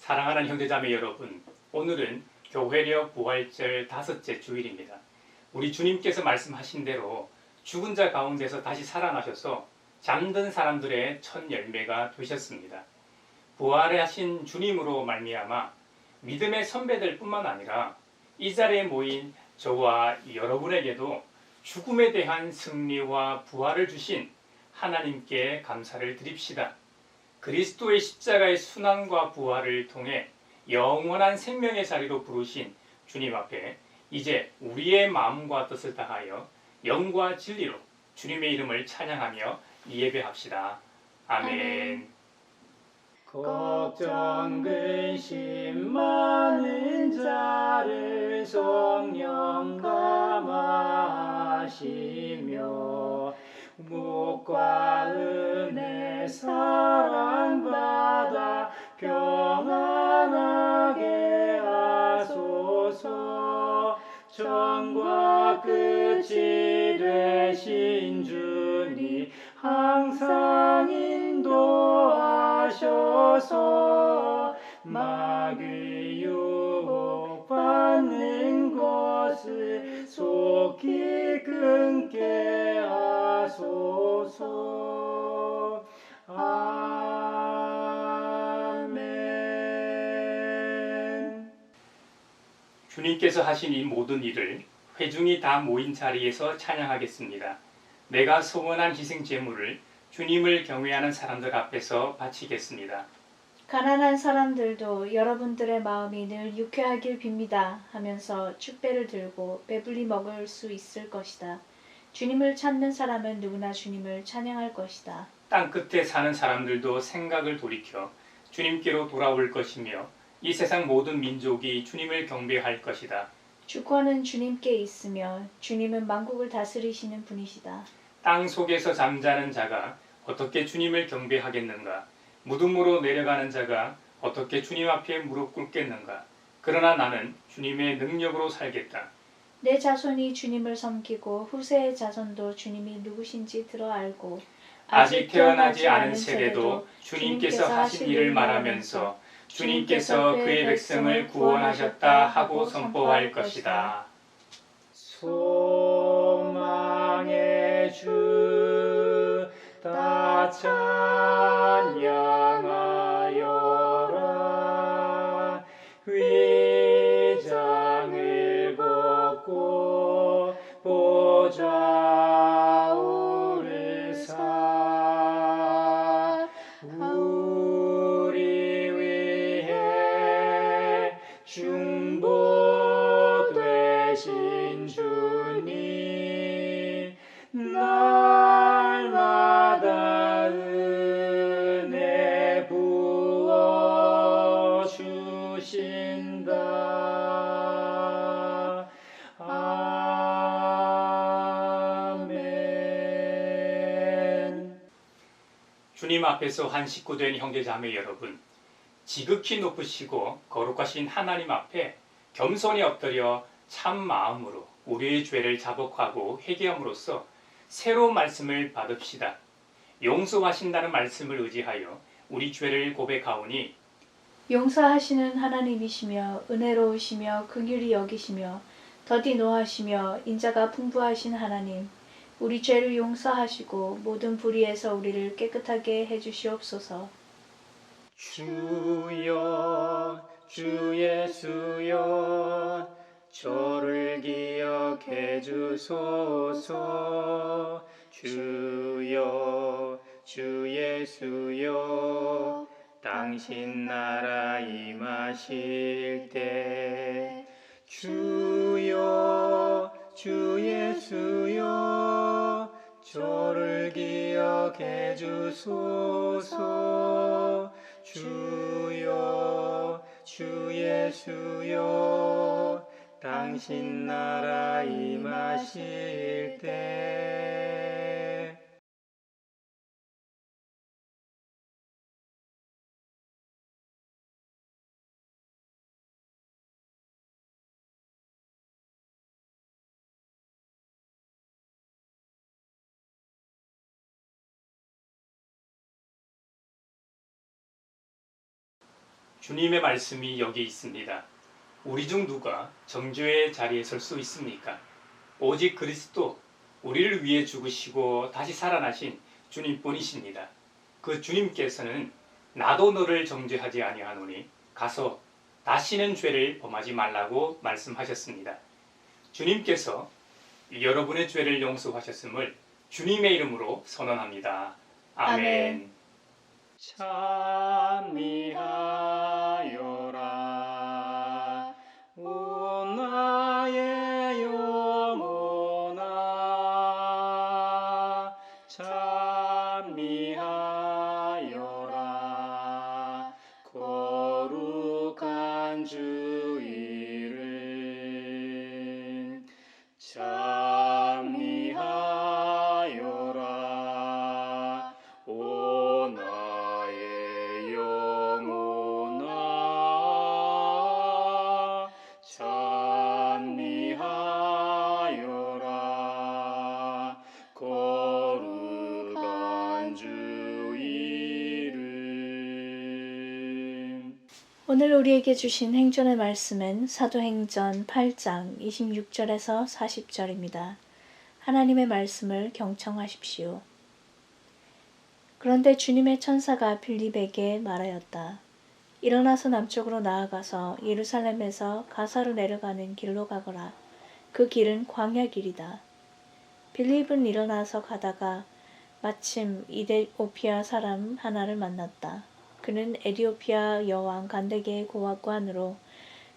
사랑하는 형제자매 여러분, 오늘은 교회력 부활절 5째 주일입니다. 우리 주님께서 말씀하신 대로 죽은 자 가운데서 다시 살아나셔서 잠든 사람들의 첫 열매가 되셨습니다. 부활하신 주님으로 말미암아 믿음의 선배들 뿐만 아니라 이 자리에 모인 저와 여러분에게도 죽음에 대한 승리와 부활을 주신 하나님께 감사를 드립시다. 그리스도의 십자가의 순환과 부활을 통해 영원한 생명의 자리로 부르신 주님 앞에 이제 우리의 마음과 뜻을 다하여 영과 진리로 주님의 이름을 찬양하며 예배합시다. 아멘. 걱정 근심 많은 자를 성령 감화하시며 복과 은혜 사랑받아 평안하게 하소서. 처음과 끝이 되신 주님 항상 인도하셔서 마귀 유혹 받는 것을 속히 끊게 하소서. 아멘. 주님께서 하신 이 모든 일을 회중이 다 모인 자리에서 찬양하겠습니다. 내가 소원한 희생 제물을 주님을 경외하는 사람들 앞에서 바치겠습니다. 가난한 사람들도 여러분들의 마음이 늘 유쾌하길 빕니다 하면서 축배를 들고 배불리 먹을 수 있을 것이다. 주님을 찾는 사람은 누구나 주님을 찬양할 것이다. 땅 끝에 사는 사람들도 생각을 돌이켜 주님께로 돌아올 것이며 이 세상 모든 민족이 주님을 경배할 것이다. 주권은 주님께 있으며 주님은 만국을 다스리시는 분이시다. 땅 속에서 잠자는 자가 어떻게 주님을 경배하겠는가? 무덤으로 내려가는 자가 어떻게 주님 앞에 무릎 꿇겠는가? 그러나 나는 주님의 능력으로 살겠다. 내 자손이 주님을 섬기고 후세의 자손도 주님이 누구신지 들어 알고 아직 태어나지 않은 세대도 주님께서 하신 일을 말하면서 주님께서 그의 백성을 구원하셨다 하고 선포할 것이다. 소망의 주 다 찬양하여라. 위장을 벗고 보좌 오르사 우리 위해 중보되신 주님 날마다 은혜 부어 주신다. 아멘. 주님 앞에서 한 식구된 형제자매 여러분, 지극히 높으시고 거룩하신 하나님 앞에 겸손히 엎드려 참 마음으로 우리의 죄를 자복하고 회개함으로써 새로운 말씀을 받읍시다. 용서하신다는 말씀을 의지하여 우리 죄를 고백하오니 용서하시는 하나님이시며 은혜로우시며 긍휼히 여기시며 더디 노하시며 인자가 풍부하신 하나님, 우리 죄를 용서하시고 모든 불의에서 우리를 깨끗하게 해주시옵소서. 주여 주 예수여 저를 기억해 주소서. 주여 주 예수여 당신 나라 임하실 때 주여 주 예수여 저를 기억해 주소서. 주여 주 예수여 당신 나라 임하실 때 주님의 말씀이 여기 있습니다. 우리 중 누가 정죄의 자리에 설 수 있습니까? 오직 그리스도, 우리를 위해 죽으시고 다시 살아나신 주님뿐이십니다. 그 주님께서는 나도 너를 정죄하지 아니하노니 가서 다시는 죄를 범하지 말라고 말씀하셨습니다. 주님께서 여러분의 죄를 용서하셨음을 주님의 이름으로 선언합니다. 아멘. 아멘. 찬미하여라 오 나의 영혼아 찬미하여라 거룩한 주 이름 찬미하여라 오 나의 영혼아 찬미하여라 거룩한 주 이름. 오늘 우리에게 주신 행전의 말씀은 사도행전 8장 26절에서 40절입니다. 하나님의 말씀을 경청하십시오. 그런데 주님의 천사가 빌립에게 말하였다. 일어나서 남쪽으로 나아가서 예루살렘에서 가사로 내려가는 길로 가거라. 그 길은 광야 길이다. 빌립은 일어나서 가다가 마침 이디오피아 사람 하나를 만났다. 그는 에디오피아 여왕 간데게의 고관으로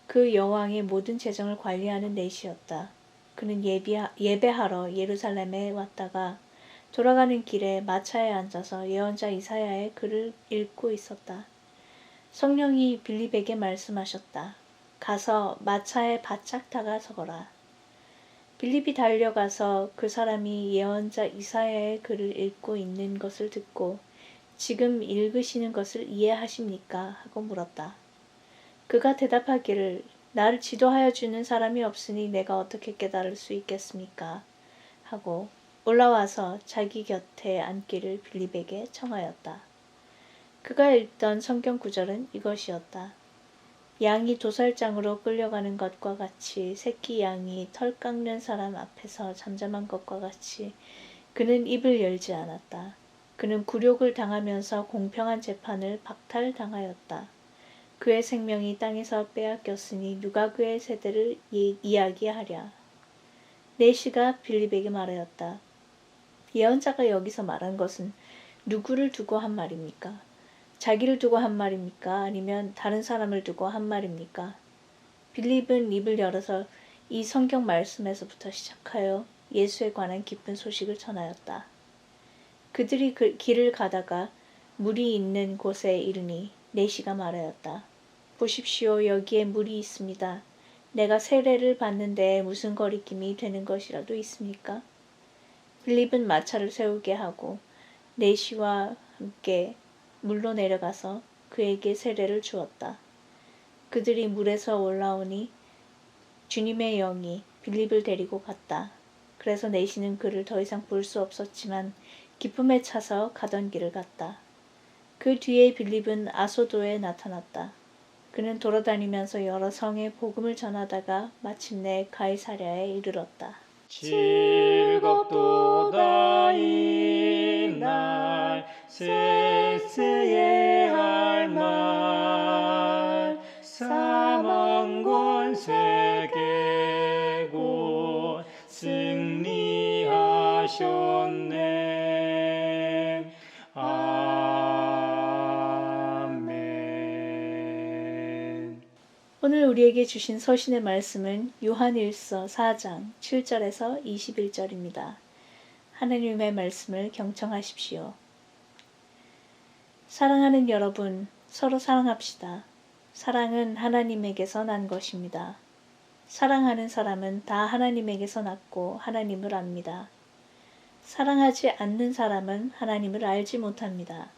그 여왕의 모든 재정을 관리하는 내시였다. 그는 예배하러 예루살렘에 왔다가 돌아가는 길에 마차에 앉아서 예언자 이사야의 글을 읽고 있었다. 성령이 빌립에게 말씀하셨다. 가서 마차에 바짝 다가 서거라. 빌립이 달려가서 그 사람이 예언자 이사야의 글을 읽고 있는 것을 듣고 지금 읽으시는 것을 이해하십니까? 하고 물었다. 그가 대답하기를 나를 지도하여 주는 사람이 없으니 내가 어떻게 깨달을 수 있겠습니까? 하고 올라와서 자기 곁에 앉기를 빌립에게 청하였다. 그가 읽던 성경 구절은 이것이었다. 양이 도살장으로 끌려가는 것과 같이 새끼 양이 털 깎는 사람 앞에서 잠잠한 것과 같이 그는 입을 열지 않았다. 그는 굴욕을 당하면서 공평한 재판을 박탈당하였다. 그의 생명이 땅에서 빼앗겼으니 누가 그의 세대를 이야기하랴. 내시가 빌립에게 말하였다. 예언자가 여기서 말한 것은 누구를 두고 한 말입니까? 자기를 두고 한 말입니까? 아니면 다른 사람을 두고 한 말입니까? 빌립은 입을 열어서 이 성경 말씀에서부터 시작하여 예수에 관한 기쁜 소식을 전하였다. 그들이 그 길을 가다가 물이 있는 곳에 이르니 내시가 말하였다. 보십시오, 여기에 물이 있습니다. 내가 세례를 받는데 무슨 거리낌이 되는 것이라도 있습니까? 빌립은 마차를 세우게 하고 내시와 함께 물로 내려가서 그에게 세례를 주었다. 그들이 물에서 올라오니 주님의 영이 빌립을 데리고 갔다. 그래서 내시는 그를 더 이상 볼 수 없었지만 기쁨에 차서 가던 길을 갔다. 그 뒤에 빌립은 아소도에 나타났다. 그는 돌아다니면서 여러 성에 복음을 전하다가 마침내 가이사랴에 이르렀다. 즐겁도다 이날 쎄쎄의 할 말 사망 권세 깨고 승리하셨네. 아멘. 오늘 우리에게 주신 서신의 말씀은 요한일서 4장 7절에서 21절입니다. 하나님의 말씀을 경청하십시오. 사랑하는 여러분, 서로 사랑합시다. 사랑은 하나님에게서 난 것입니다. 사랑하는 사람은 다 하나님에게서 났고 하나님을 압니다. 사랑하지 않는 사람은 하나님을 알지 못합니다.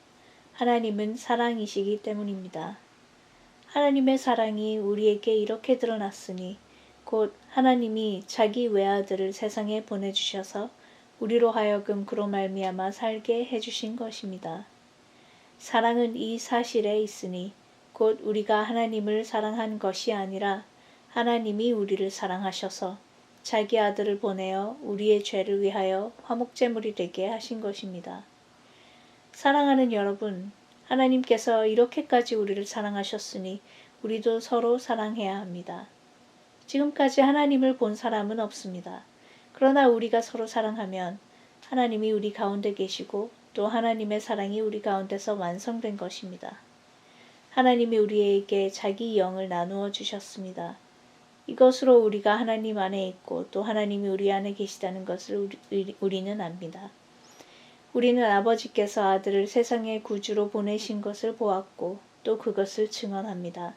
하나님은 사랑이시기 때문입니다. 하나님의 사랑이 우리에게 이렇게 드러났으니 곧 하나님이 자기 외아들을 세상에 보내주셔서 우리로 하여금 그로 말미암아 살게 해주신 것입니다. 사랑은 이 사실에 있으니 곧 우리가 하나님을 사랑한 것이 아니라 하나님이 우리를 사랑하셔서 자기 아들을 보내어 우리의 죄를 위하여 화목제물이 되게 하신 것입니다. 사랑하는 여러분, 하나님께서 이렇게까지 우리를 사랑하셨으니 우리도 서로 사랑해야 합니다. 지금까지 하나님을 본 사람은 없습니다. 그러나 우리가 서로 사랑하면 하나님이 우리 가운데 계시고 또 하나님의 사랑이 우리 가운데서 완성된 것입니다. 하나님이 우리에게 자기 영을 나누어 주셨습니다. 이것으로 우리가 하나님 안에 있고 또 하나님이 우리 안에 계시다는 것을 우리는 압니다. 우리는 아버지께서 아들을 세상의 구주로 보내신 것을 보았고 또 그것을 증언합니다.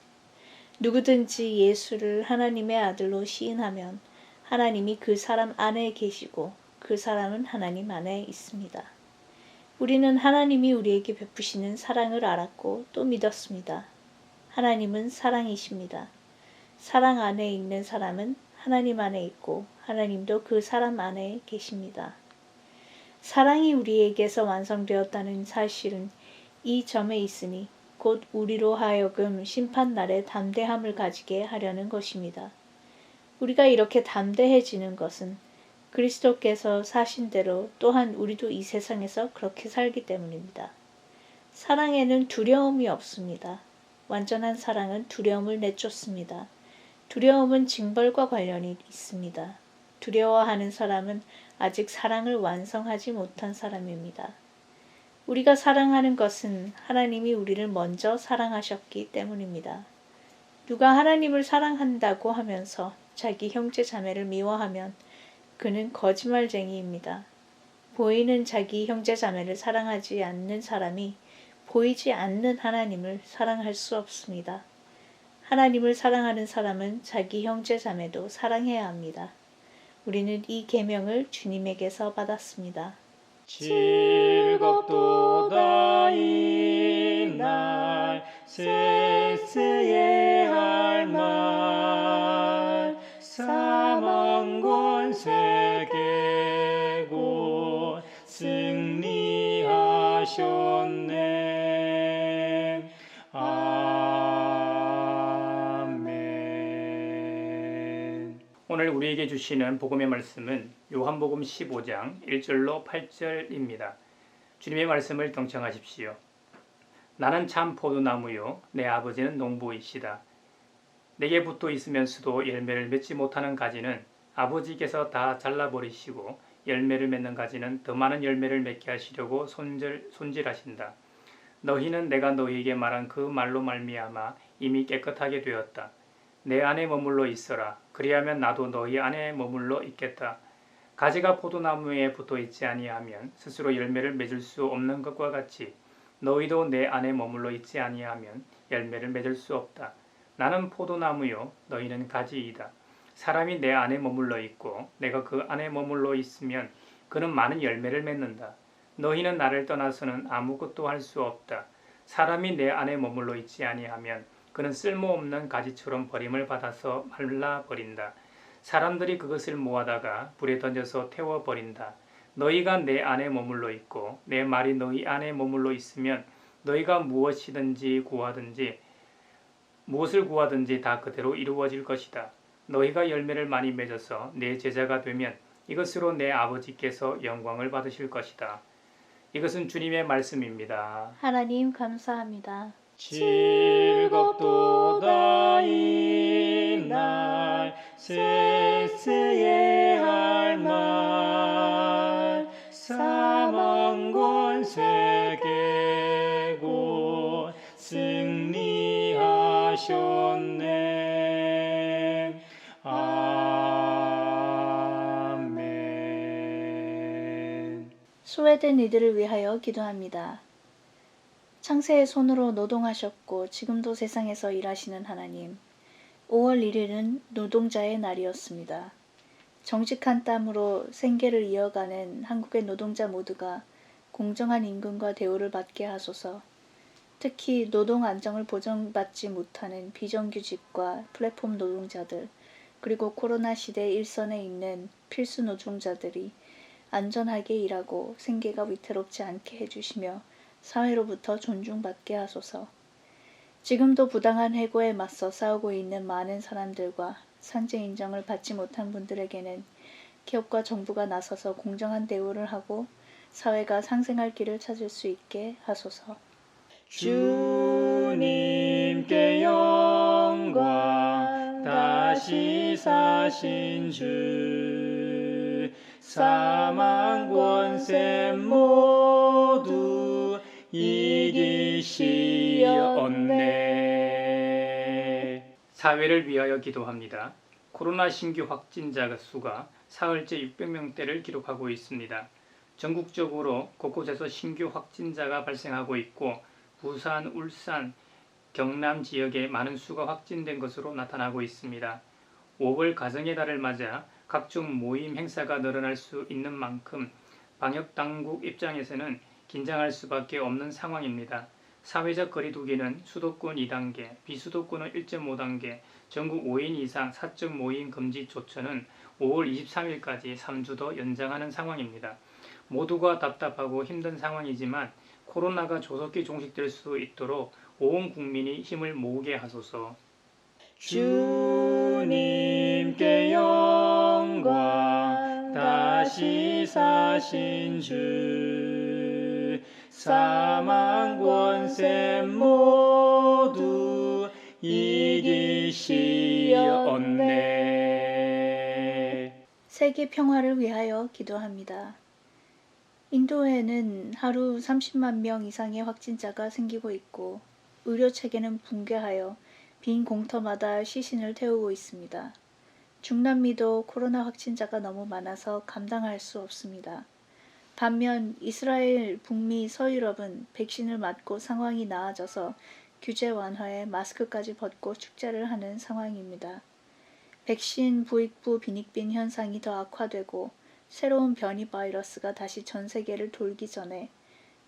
누구든지 예수를 하나님의 아들로 시인하면 하나님이 그 사람 안에 계시고 그 사람은 하나님 안에 있습니다. 우리는 하나님이 우리에게 베푸시는 사랑을 알았고 또 믿었습니다. 하나님은 사랑이십니다. 사랑 안에 있는 사람은 하나님 안에 있고 하나님도 그 사람 안에 계십니다. 사랑이 우리에게서 완성되었다는 사실은 이 점에 있으니 곧 우리로 하여금 심판날에 담대함을 가지게 하려는 것입니다. 우리가 이렇게 담대해지는 것은 그리스도께서 사신 대로 또한 우리도 이 세상에서 그렇게 살기 때문입니다. 사랑에는 두려움이 없습니다. 완전한 사랑은 두려움을 내쫓습니다. 두려움은 징벌과 관련이 있습니다. 두려워하는 사람은 아직 사랑을 완성하지 못한 사람입니다. 우리가 사랑하는 것은 하나님이 우리를 먼저 사랑하셨기 때문입니다. 누가 하나님을 사랑한다고 하면서 자기 형제 자매를 미워하면 그는 거짓말쟁이입니다. 보이는 자기 형제 자매를 사랑하지 않는 사람이 보이지 않는 하나님을 사랑할 수 없습니다. 하나님을 사랑하는 사람은 자기 형제 자매도 사랑해야 합니다. 우리는 이 계명을 주님에게서 받았습니다. 즐겁도다 이날 쎄쎄의 할 말 사망 권세 깨고 승리하셨네. 아멘. 오늘 우리에게 주시는 복음의 말씀은 요한복음 15장 1절로 8절입니다. 주님의 말씀을 경청하십시오. 나는 참 포도나무요 내 아버지는 농부이시다. 내게 붙어 있으면서도 열매를 맺지 못하는 가지는 아버지께서 다 잘라버리시고 열매를 맺는 가지는 더 많은 열매를 맺게 하시려고 손질하신다. 너희는 내가 너희에게 말한 그 말로 말미암아 이미 깨끗하게 되었다. 내 안에 머물러 있어라. 그리하면 나도 너희 안에 머물러 있겠다. 가지가 포도나무에 붙어 있지 아니하면 스스로 열매를 맺을 수 없는 것과 같이 너희도 내 안에 머물러 있지 아니하면 열매를 맺을 수 없다. 나는 포도나무요 너희는 가지이다. 사람이 내 안에 머물러 있고 내가 그 안에 머물러 있으면 그는 많은 열매를 맺는다. 너희는 나를 떠나서는 아무것도 할 수 없다. 사람이 내 안에 머물러 있지 아니하면 그는 쓸모없는 가지처럼 버림을 받아서 말라버린다. 사람들이 그것을 모아다가 불에 던져서 태워버린다. 너희가 내 안에 머물러 있고 내 말이 너희 안에 머물러 있으면 너희가 무엇을 구하든지 다 그대로 이루어질 것이다. 너희가 열매를 많이 맺어서 내 제자가 되면 이것으로 내 아버지께서 영광을 받으실 것이다. 이것은 주님의 말씀입니다. 하나님 감사합니다. 즐겁도다 이날 쎄쎄의 할 말 사망 권세 깨고 승리하셨네. 아멘. 소외된 이들을 위하여 기도합니다. 창세의 손으로 노동하셨고 지금도 세상에서 일하시는 하나님, 5월 1일은 노동자의 날이었습니다. 정직한 땀으로 생계를 이어가는 한국의 노동자 모두가 공정한 임금과 대우를 받게 하소서. 특히 노동 안정을 보장받지 못하는 비정규직과 플랫폼 노동자들, 그리고 코로나 시대 일선에 있는 필수 노동자들이 안전하게 일하고 생계가 위태롭지 않게 해주시며 사회로부터 존중받게 하소서. 지금도 부당한 해고에 맞서 싸우고 있는 많은 사람들과 산재 인정을 받지 못한 분들에게는 기업과 정부가 나서서 공정한 대우를 하고 사회가 상생할 길을 찾을 수 있게 하소서. 주님께 영광. 다시 사신 주 사망 권세 모두 이기시었네. 사회를 위하여 기도합니다. 코로나 신규 확진자 수가 사흘째 600명대를 기록하고 있습니다. 전국적으로 곳곳에서 신규 확진자가 발생하고 있고 부산, 울산, 경남 지역에 많은 수가 확진된 것으로 나타나고 있습니다. 5월 가정의 달을 맞아 각종 모임 행사가 늘어날 수 있는 만큼 방역당국 입장에서는 긴장할 수밖에 없는 상황입니다. 사회적 거리두기는 수도권 2단계, 비수도권은 1.5단계, 전국 5인 이상 사적 모임 금지 조처는 5월 23일까지 3주 더 연장하는 상황입니다. 모두가 답답하고 힘든 상황이지만 코로나가 조속히 종식될 수 있도록 온 국민이 힘을 모으게 하소서. 주님께 영광. 다시 사신 주 사망 권세 모두 이기시었네. 세계 평화를 위하여 기도합니다. 인도에는 하루 30만 명 이상의 확진자가 생기고 있고 의료 체계는 붕괴하여 빈 공터마다 시신을 태우고 있습니다. 중남미도 코로나 확진자가 너무 많아서 감당할 수 없습니다. 반면 이스라엘, 북미, 서유럽은 백신을 맞고 상황이 나아져서 규제 완화에 마스크까지 벗고 축제를 하는 상황입니다. 백신 부익부 빈익빈 현상이 더 악화되고 새로운 변이 바이러스가 다시 전 세계를 돌기 전에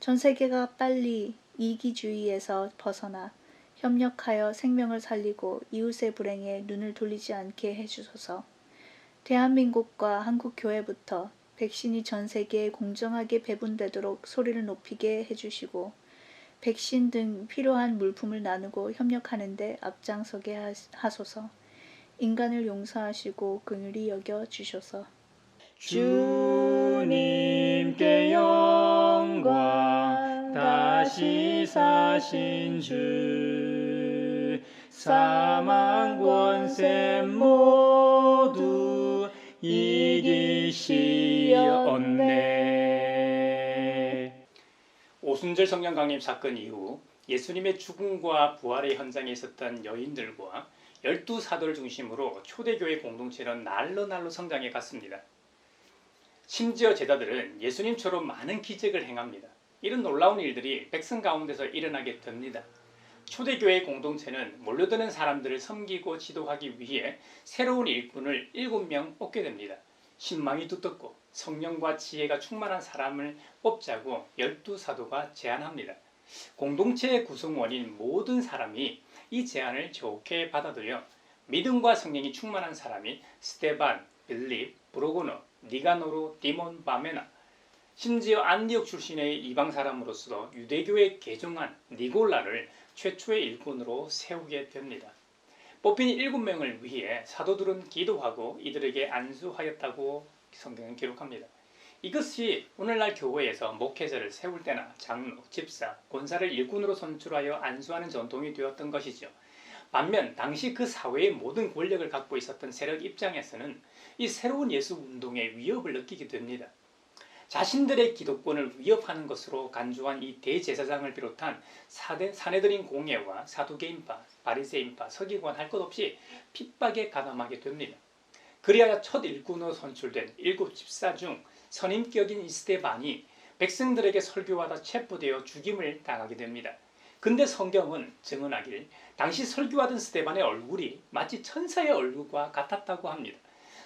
전 세계가 빨리 이기주의에서 벗어나 협력하여 생명을 살리고 이웃의 불행에 눈을 돌리지 않게 해주소서. 대한민국과 한국교회부터 백신이 전 세계에 공정하게 배분되도록 소리를 높이게 해주시고 백신 등 필요한 물품을 나누고 협력하는 데 앞장서게 하소서. 인간을 용서하시고 긍휼히 여겨 주셔서. 주님께 영광. 다시 사신 주 사망 권세 모두 이기시었네. 오순절 성령 강림 사건 이후 예수님의 죽음과 부활의 현장에 있었던 여인들과 12사도를 중심으로 초대교회 공동체는 날로 성장해 갔습니다. 심지어 제자들은 예수님처럼 많은 기적을 행합니다. 이런 놀라운 일들이 백성 가운데서 일어나게 됩니다. 초대교회 공동체는 몰려드는 사람들을 섬기고 지도하기 위해 새로운 일꾼을 7명 뽑게 됩니다. 신망이 두텁고 성령과 지혜가 충만한 사람을 뽑자고 12사도가 제안합니다. 공동체의 구성원인 모든 사람이 이 제안을 좋게 받아들여 믿음과 성령이 충만한 사람이 스데반, 빌립, 브로고너, 니가노르, 디몬, 바메나, 심지어 안디옥 출신의 이방 사람으로서도 유대교에 개종한 니골라를 최초의 일꾼으로 세우게 됩니다. 뽑힌 7명을 위해 사도들은 기도하고 이들에게 안수하였다고 성경은 기록합니다. 이것이 오늘날 교회에서 목회자를 세울 때나 장로, 집사, 권사를 일꾼으로 선출하여 안수하는 전통이 되었던 것이죠. 반면 당시 그 사회의 모든 권력을 갖고 있었던 세력 입장에서는 이 새로운 예수 운동의 위협을 느끼게 됩니다. 자신들의 기독권을 위협하는 것으로 간주한 이 대제사장을 비롯한 사내들인 공예와 사두개인파, 바리새인파, 서기관 할 것 없이 핍박에 가담하게 됩니다. 그리하여 첫 일꾼으로 선출된 7 집사 중 선임격인 이스데반이 백성들에게 설교하다 체포되어 죽임을 당하게 됩니다. 근데 성경은 증언하길 당시 설교하던 스데반의 얼굴이 마치 천사의 얼굴과 같았다고 합니다.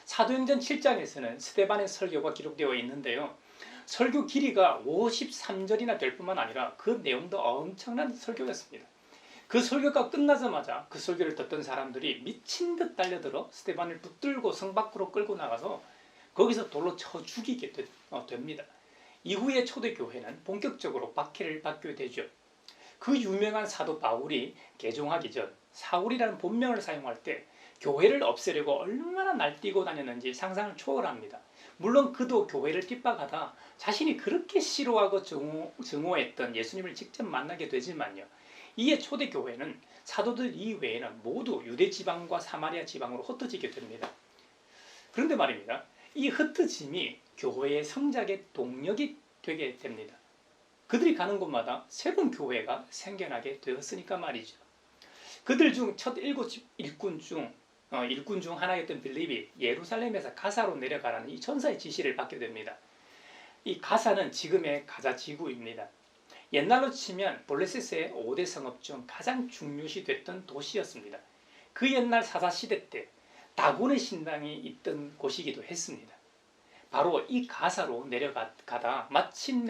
사도행전 7장에서는 스데반의 설교가 기록되어 있는데요. 설교 길이가 53절이나 될 뿐만 아니라 그 내용도 엄청난 설교였습니다. 그 설교가 끝나자마자 그 설교를 듣던 사람들이 미친 듯 달려들어 스데반을 붙들고 성 밖으로 끌고 나가서 거기서 돌로 쳐 죽이게 됩니다. 이후에 초대교회는 본격적으로 박해를 받게 되죠. 그 유명한 사도 바울이 개종하기 전 사울이라는 본명을 사용할 때 교회를 없애려고 얼마나 날뛰고 다녔는지 상상을 초월합니다. 물론 그도 교회를 핍박하다 자신이 그렇게 싫어하고 증오했던 예수님을 직접 만나게 되지만요. 이에 초대교회는 사도들 이외에는 모두 유대 지방과 사마리아 지방으로 흩어지게 됩니다. 그런데 말입니다. 이 흩어짐이 교회의 성장의 동력이 되게 됩니다. 그들이 가는 곳마다 새로운 교회가 생겨나게 되었으니까 말이죠. 그들 중 첫 일꾼 중 하나였던 빌립이 예루살렘에서 가사로 내려가라는 이 천사의 지시를 받게 됩니다. 이 가사는 지금의 가자 지구입니다. 옛날로 치면 블레셋의 5대 성읍 중 가장 중요시 됐던 도시였습니다. 그 옛날 사사시대 때 다곤의 신당이 있던 곳이기도 했습니다. 바로 이 가사로 내려가다 마침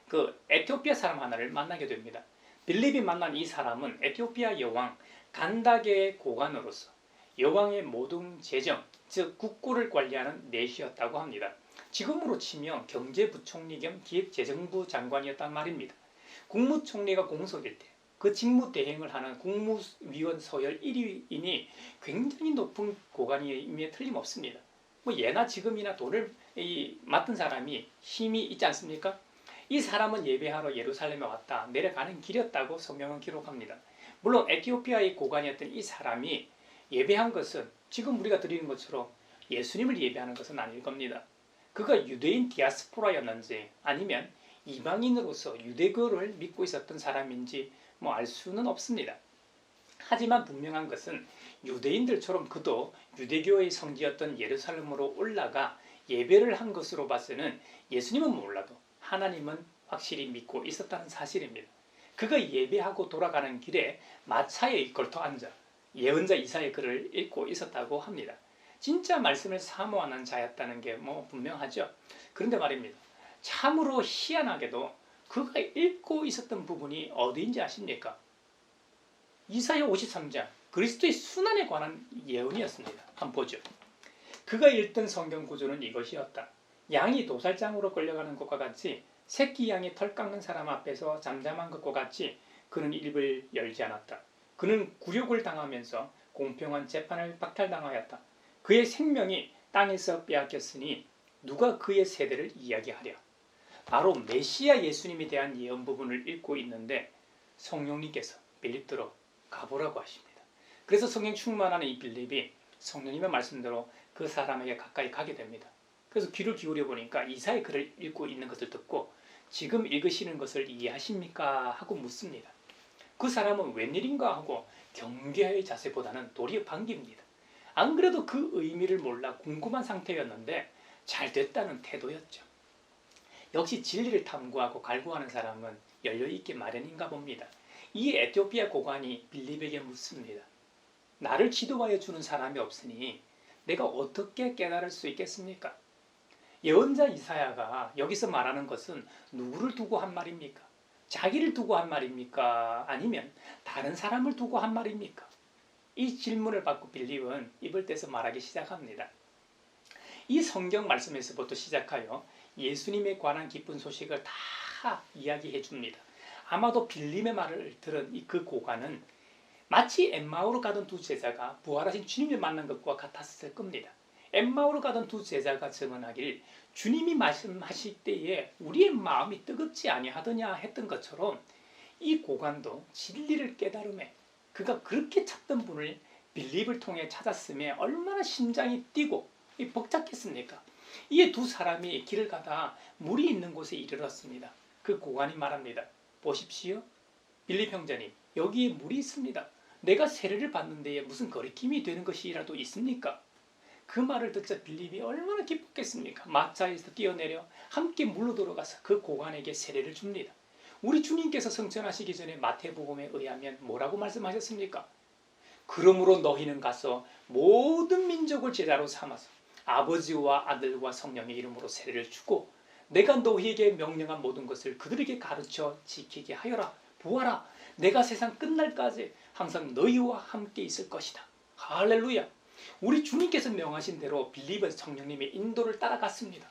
그 에티오피아 사람 하나를 만나게 됩니다. 빌립이 만난 이 사람은 에티오피아 여왕 간다게의 고관으로서 여왕의 모든 재정, 즉 국고를 관리하는 내시였다고 합니다. 지금으로 치면 경제부총리 겸 기획재정부 장관이었단 말입니다. 국무총리가 공석일 때 그 직무 대행을 하는 국무위원 서열 1위이니 굉장히 높은 고관임에 틀림없습니다. 뭐 예나 지금이나 돈을 맡은 사람이 힘이 있지 않습니까? 이 사람은 예배하러 예루살렘에 왔다 내려가는 길이었다고 성경은 기록합니다. 물론 에티오피아의 고관이었던 이 사람이 예배한 것은 지금 우리가 드리는 것처럼 예수님을 예배하는 것은 아닐 겁니다. 그가 유대인 디아스포라였는지 아니면 이방인으로서 유대교를 믿고 있었던 사람인지 뭐 알 수는 없습니다. 하지만 분명한 것은 유대인들처럼 그도 유대교의 성지였던 예루살렘으로 올라가 예배를 한 것으로 봐서는 예수님은 몰라도 하나님은 확실히 믿고 있었다는 사실입니다. 그가 예배하고 돌아가는 길에 마차에 걸터 앉아 예언자 이사야의 글을 읽고 있었다고 합니다. 진짜 말씀을 사모하는 자였다는 게 뭐 분명하죠. 그런데 말입니다. 참으로 희한하게도 그가 읽고 있었던 부분이 어디인지 아십니까? 이사야 53장 그리스도의 순환에 관한 예언이었습니다. 한번 보죠. 그가 읽던 성경 구조는 이것이었다. 양이 도살장으로 끌려가는 것과 같이 새끼 양이 털 깎는 사람 앞에서 잠잠한 것과 같이 그는 입을 열지 않았다. 그는 굴욕을 당하면서 공평한 재판을 박탈당하였다. 그의 생명이 땅에서 빼앗겼으니 누가 그의 세대를 이야기하랴. 바로 메시아 예수님에 대한 예언 부분을 읽고 있는데 성령님께서 빌립더로 가보라고 하십니다. 그래서 성령 충만한 이 빌립이 성령님의 말씀대로 그 사람에게 가까이 가게 됩니다. 그래서 귀를 기울여 보니까 이사의 글을 읽고 있는 것을 듣고 지금 읽으시는 것을 이해하십니까? 하고 묻습니다. 그 사람은 웬일인가 하고 경계의 자세보다는 도리어 반깁니다. 안 그래도 그 의미를 몰라 궁금한 상태였는데 잘 됐다는 태도였죠. 역시 진리를 탐구하고 갈구하는 사람은 열려있기 마련인가 봅니다. 이 에티오피아 고관이 빌립에게 묻습니다. 나를 지도하여 주는 사람이 없으니 내가 어떻게 깨달을 수 있겠습니까? 예언자 이사야가 여기서 말하는 것은 누구를 두고 한 말입니까? 자기를 두고 한 말입니까? 아니면 다른 사람을 두고 한 말입니까? 이 질문을 받고 빌립은 입을 떼서 말하기 시작합니다. 이 성경 말씀에서부터 시작하여 예수님에 관한 기쁜 소식을 다 이야기해 줍니다. 아마도 빌립의 말을 들은 그 고관은 마치 엠마오로 가던 두 제자가 부활하신 주님을 만난 것과 같았을 겁니다. 엠마오로 가던 두 제자가 증언하길 주님이 말씀하실 때에 우리의 마음이 뜨겁지 아니하더냐 했던 것처럼 이 고관도 진리를 깨달음에 그가 그렇게 찾던 분을 빌립을 통해 찾았음에 얼마나 심장이 뛰고 벅찼겠습니까? 이에 두 사람이 길을 가다 물이 있는 곳에 이르렀습니다. 그 고관이 말합니다. 보십시오. 빌립 형제님, 여기에 물이 있습니다. 내가 세례를 받는 데에 무슨 거리낌이 되는 것이라도 있습니까? 그 말을 듣자 빌립이 얼마나 기뻤겠습니까? 마차에서 뛰어내려 함께 물로 들어가서 그 고관에게 세례를 줍니다. 우리 주님께서 성천하시기 전에 마태복음에 의하면 뭐라고 말씀하셨습니까? 그러므로 너희는 가서 모든 민족을 제자로 삼아서 아버지와 아들과 성령의 이름으로 세례를 주고 내가 너희에게 명령한 모든 것을 그들에게 가르쳐 지키게 하여라. 보아라. 내가 세상 끝날까지 항상 너희와 함께 있을 것이다. 할렐루야. 우리 주님께서 명하신 대로 빌립은 성령님의 인도를 따라갔습니다.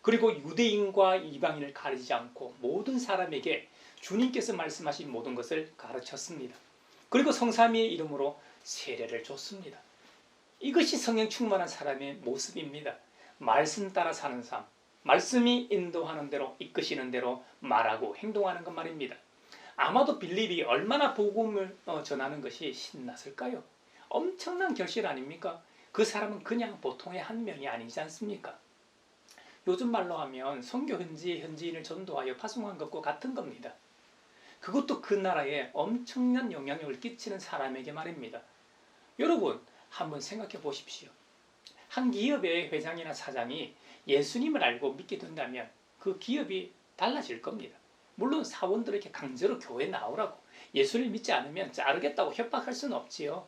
그리고 유대인과 이방인을 가리지 않고 모든 사람에게 주님께서 말씀하신 모든 것을 가르쳤습니다. 그리고 성삼위의 이름으로 세례를 줬습니다. 이것이 성령 충만한 사람의 모습입니다. 말씀 따라 사는 삶, 말씀이 인도하는 대로 이끄시는 대로 말하고 행동하는 것 말입니다. 아마도 빌립이 얼마나 복음을 전하는 것이 신났을까요? 엄청난 결실 아닙니까? 그 사람은 그냥 보통의 한 명이 아니지 않습니까? 요즘 말로 하면 선교 현지인을 전도하여 파송한 것과 같은 겁니다. 그것도 그 나라에 엄청난 영향력을 끼치는 사람에게 말입니다. 여러분 한번 생각해 보십시오. 한 기업의 회장이나 사장이 예수님을 알고 믿게 된다면 그 기업이 달라질 겁니다. 물론 사원들에게 강제로 교회에 나오라고, 예수를 믿지 않으면 자르겠다고 협박할 수는 없지요.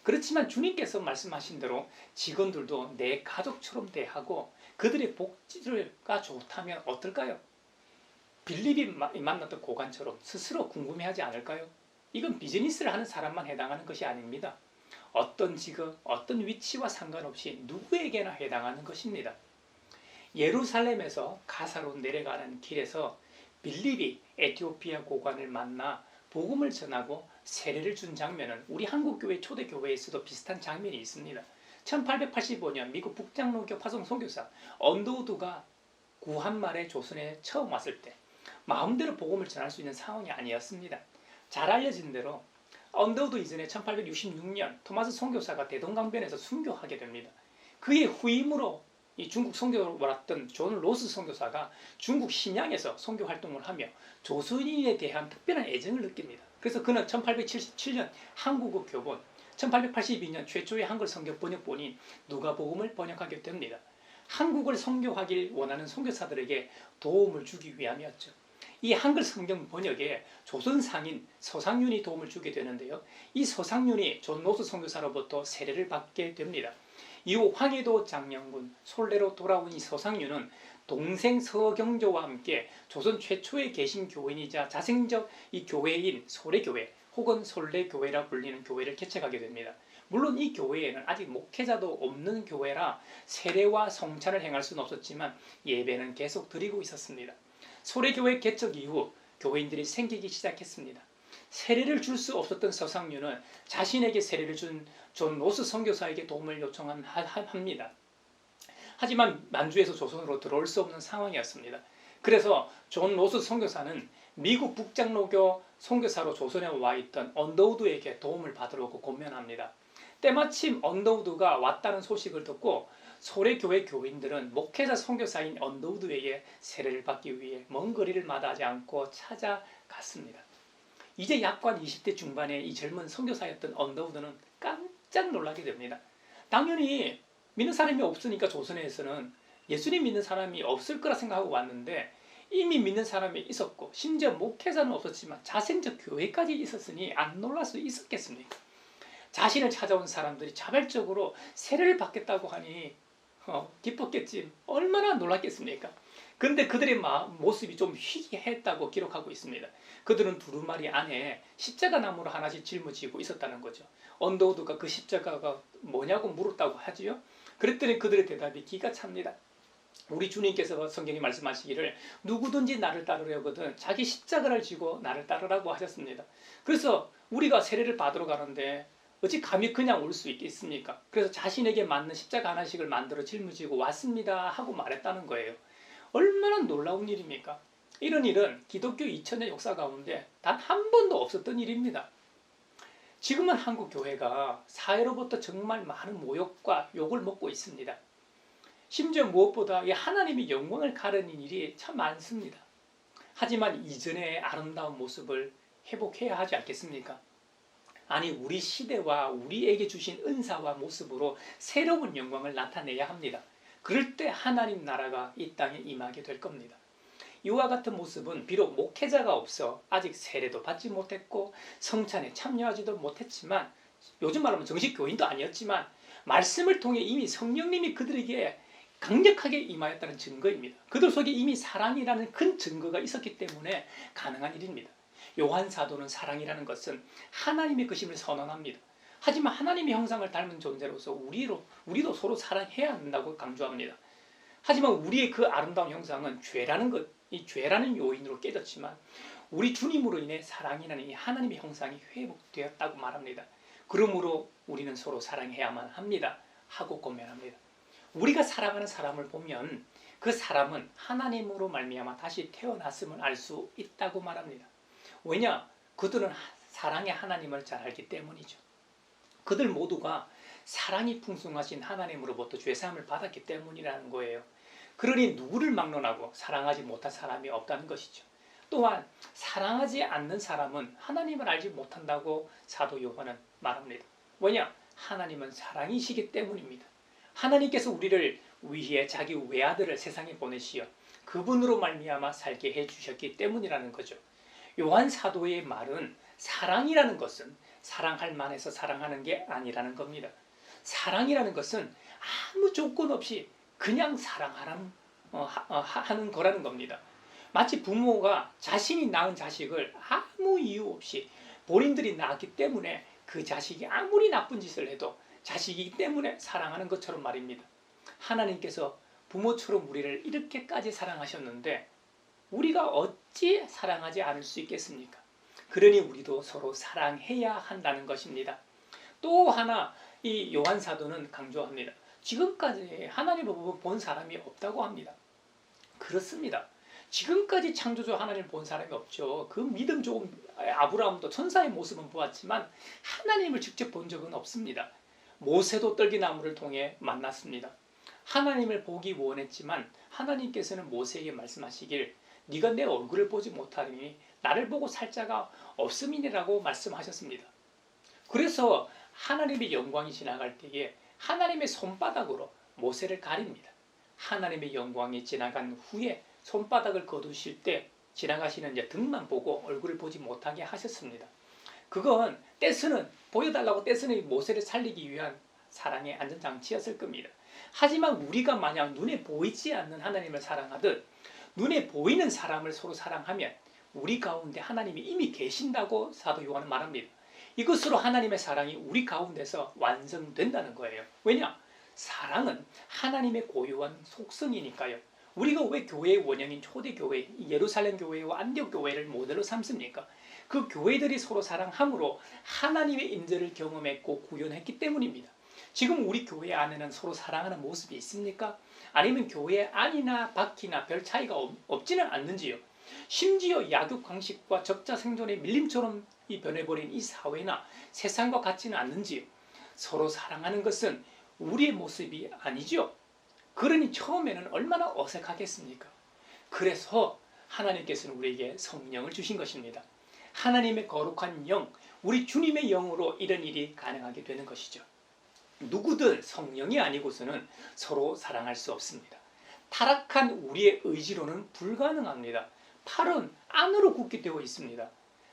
그렇지만 주님께서 말씀하신 대로 직원들도 내 가족처럼 대하고 그들의 복지가 좋다면 어떨까요? 빌립이 만났던 고관처럼 스스로 궁금해하지 않을까요? 이건 비즈니스를 하는 사람만 해당하는 것이 아닙니다. 어떤 직업, 어떤 위치와 상관없이 누구에게나 해당하는 것입니다. 예루살렘에서 가사로 내려가는 길에서 빌립이 에티오피아 고관을 만나 복음을 전하고 세례를 준 장면은 우리 한국교회 초대교회에서도 비슷한 장면이 있습니다. 1885년 미국 북장로교 파송 선교사 언더우드가 구한말에 조선에 처음 왔을 때 마음대로 복음을 전할 수 있는 상황이 아니었습니다. 잘 알려진 대로 언더우드 이전에 1866년 토마스 선교사가 대동강변에서 순교하게 됩니다. 그의 후임으로 이 중국 선교를 왔던 존 로스 선교사가 중국 신양에서 선교 활동을 하며 조선인에 대한 특별한 애정을 느낍니다. 그래서 그는 1877년 한국어 교본, 1882년 최초의 한글 성경 번역본인 누가복음을 번역하게 됩니다. 한국을 선교하길 원하는 선교사들에게 도움을 주기 위함이었죠. 이 한글 성경 번역에 조선 상인 서상윤이 도움을 주게 되는데요. 이 서상윤이 존 로스 선교사로부터 세례를 받게 됩니다. 이후 황해도 장령군 솔레로 돌아온 이 서상윤은 동생 서경조와 함께 조선 최초의 개신교인이자 자생적 이 교회인 소래교회 혹은 솔레교회라 불리는 교회를 개척하게 됩니다. 물론 이 교회에는 아직 목회자도 없는 교회라 세례와 성찬을 행할 수는 없었지만 예배는 계속 드리고 있었습니다. 소래교회 개척 이후 교회인들이 생기기 시작했습니다. 세례를 줄 수 없었던 서상윤은 자신에게 세례를 준 존 로스 선교사에게 도움을 요청합니다. 하지만 만주에서 조선으로 들어올 수 없는 상황이었습니다. 그래서 존 로스 선교사는 미국 북장로교 선교사로 조선에 와 있던 언더우드에게 도움을 받으려고 권면합니다. 때마침 언더우드가 왔다는 소식을 듣고 소래교회 교인들은 목회자 선교사인 언더우드에게 세례를 받기 위해 먼 거리를 마다하지 않고 찾아갔습니다. 이제 약관 20대 중반의 이 젊은 선교사였던 언더우드는 깜짝 놀라게 됩니다. 당연히 믿는 사람이 없으니까 조선에서는 예수님 믿는 사람이 없을 거라 생각하고 왔는데 이미 믿는 사람이 있었고 심지어 목회자는 없었지만 자생적 교회까지 있었으니 안 놀랄 수 있었겠습니까? 자신을 찾아온 사람들이 자발적으로 세례를 받겠다고 하니 기뻤겠지 얼마나 놀랐겠습니까? 그런데 그들의 모습이 좀 희귀했다고 기록하고 있습니다. 그들은 두루마리 안에 십자가 나무를 하나씩 짊어지고 있었다는 거죠. 언더우드가 그 십자가가 뭐냐고 물었다고 하지요. 그랬더니 그들의 대답이 기가 찹니다. 우리 주님께서 성경에 말씀하시기를 누구든지 나를 따르려거든 자기 십자가를 지고 나를 따르라고 하셨습니다. 그래서 우리가 세례를 받으러 가는데 어찌 감히 그냥 올 수 있겠습니까? 그래서 자신에게 맞는 십자가 하나씩을 만들어 짊어지고 왔습니다 하고 말했다는 거예요. 얼마나 놀라운 일입니까? 이런 일은 기독교 2000년 역사 가운데 단 한 번도 없었던 일입니다. 지금은 한국 교회가 사회로부터 정말 많은 모욕과 욕을 먹고 있습니다. 심지어 무엇보다 하나님의 영광을 가르는 일이 참 많습니다. 하지만 이전의 아름다운 모습을 회복해야 하지 않겠습니까? 아니 우리 시대와 우리에게 주신 은사와 모습으로 새로운 영광을 나타내야 합니다. 그럴 때 하나님 나라가 이 땅에 임하게 될 겁니다. 이와 같은 모습은 비록 목회자가 없어 아직 세례도 받지 못했고 성찬에 참여하지도 못했지만 요즘 말하면 정식 교인도 아니었지만 말씀을 통해 이미 성령님이 그들에게 강력하게 임하였다는 증거입니다. 그들 속에 이미 사랑이라는 큰 증거가 있었기 때문에 가능한 일입니다. 요한 사도는 사랑이라는 것은 하나님의 것임을 선언합니다. 하지만 하나님의 형상을 닮은 존재로서 우리도 서로 사랑해야 한다고 강조합니다. 하지만 우리의 그 아름다운 형상은 죄라는 것, 이 죄라는 요인으로 깨졌지만 우리 주님으로 인해 사랑이라는 이 하나님의 형상이 회복되었다고 말합니다. 그러므로 우리는 서로 사랑해야만 합니다. 하고 고면합니다. 우리가 사랑하는 사람을 보면 그 사람은 하나님으로 말미암아 다시 태어났음을 알 수 있다고 말합니다. 왜냐? 그들은 사랑의 하나님을 잘 알기 때문이죠. 그들 모두가 사랑이 풍성하신 하나님으로부터 죄사함을 받았기 때문이라는 거예요. 그러니 누구를 막론하고 사랑하지 못한 사람이 없다는 것이죠. 또한 사랑하지 않는 사람은 하나님을 알지 못한다고 사도 요한은 말합니다. 왜냐? 하나님은 사랑이시기 때문입니다. 하나님께서 우리를 위해 자기 외아들을 세상에 보내시어 그분으로 말미암아 살게 해주셨기 때문이라는 거죠. 요한 사도의 말은 사랑이라는 것은 사랑할 만해서 사랑하는 게 아니라는 겁니다. 사랑이라는 것은 아무 조건 없이 그냥 사랑하는 하는 거라는 겁니다. 마치 부모가 자신이 낳은 자식을 아무 이유 없이 본인들이 낳았기 때문에 그 자식이 아무리 나쁜 짓을 해도 자식이기 때문에 사랑하는 것처럼 말입니다. 하나님께서 부모처럼 우리를 이렇게까지 사랑하셨는데 우리가 어찌 사랑하지 않을 수 있겠습니까? 그러니 우리도 서로 사랑해야 한다는 것입니다. 또 하나 이 요한 사도는 강조합니다. 지금까지 하나님을 본 사람이 없다고 합니다. 그렇습니다. 지금까지 창조주 하나님을 본 사람이 없죠. 그 믿음 좋은 아브라함도 천사의 모습은 보았지만 하나님을 직접 본 적은 없습니다. 모세도 떨기나무를 통해 만났습니다. 하나님을 보기 원했지만 하나님께서는 모세에게 말씀하시길 네가 내 얼굴을 보지 못하니 나를 보고 살 자가 없음이니라고 말씀하셨습니다. 그래서 하나님의 영광이 지나갈 때에 하나님의 손바닥으로 모세를 가립니다. 하나님의 영광이 지나간 후에 손바닥을 거두실 때 지나가시는 이제 등만 보고 얼굴을 보지 못하게 하셨습니다. 그건 떼쓰는 보여달라고 떼쓰는 모세를 살리기 위한 사랑의 안전장치였을 겁니다. 하지만 우리가 만약 눈에 보이지 않는 하나님을 사랑하듯 눈에 보이는 사람을 서로 사랑하면 우리 가운데 하나님이 이미 계신다고 사도 요한은 말합니다. 이것으로 하나님의 사랑이 우리 가운데서 완성된다는 거예요. 왜냐? 사랑은 하나님의 고유한 속성이니까요. 우리가 왜 교회의 원형인 초대교회, 예루살렘 교회와 안디옥 교회를 모델로 삼습니까? 그 교회들이 서로 사랑함으로 하나님의 임재를 경험했고 구현했기 때문입니다. 지금 우리 교회 안에는 서로 사랑하는 모습이 있습니까? 아니면 교회 안이나 밖이나 별 차이가 없지는 않는지요? 심지어 약육강식과 적자 생존의 밀림처럼 변해버린 이 사회나 세상과 같지는 않는지요? 서로 사랑하는 것은 우리의 모습이 아니죠. 그러니 처음에는 얼마나 어색하겠습니까? 그래서 하나님께서는 우리에게 성령을 주신 것입니다. 하나님의 거룩한 영, 우리 주님의 영으로 이런 일이 가능하게 되는 것이죠. 누구든 성령이 아니고서는 서로 사랑할 수 없습니다. 타락한 우리의 의지로는 불가능합니다. 팔은 안으로 굳게 되어 있습니다.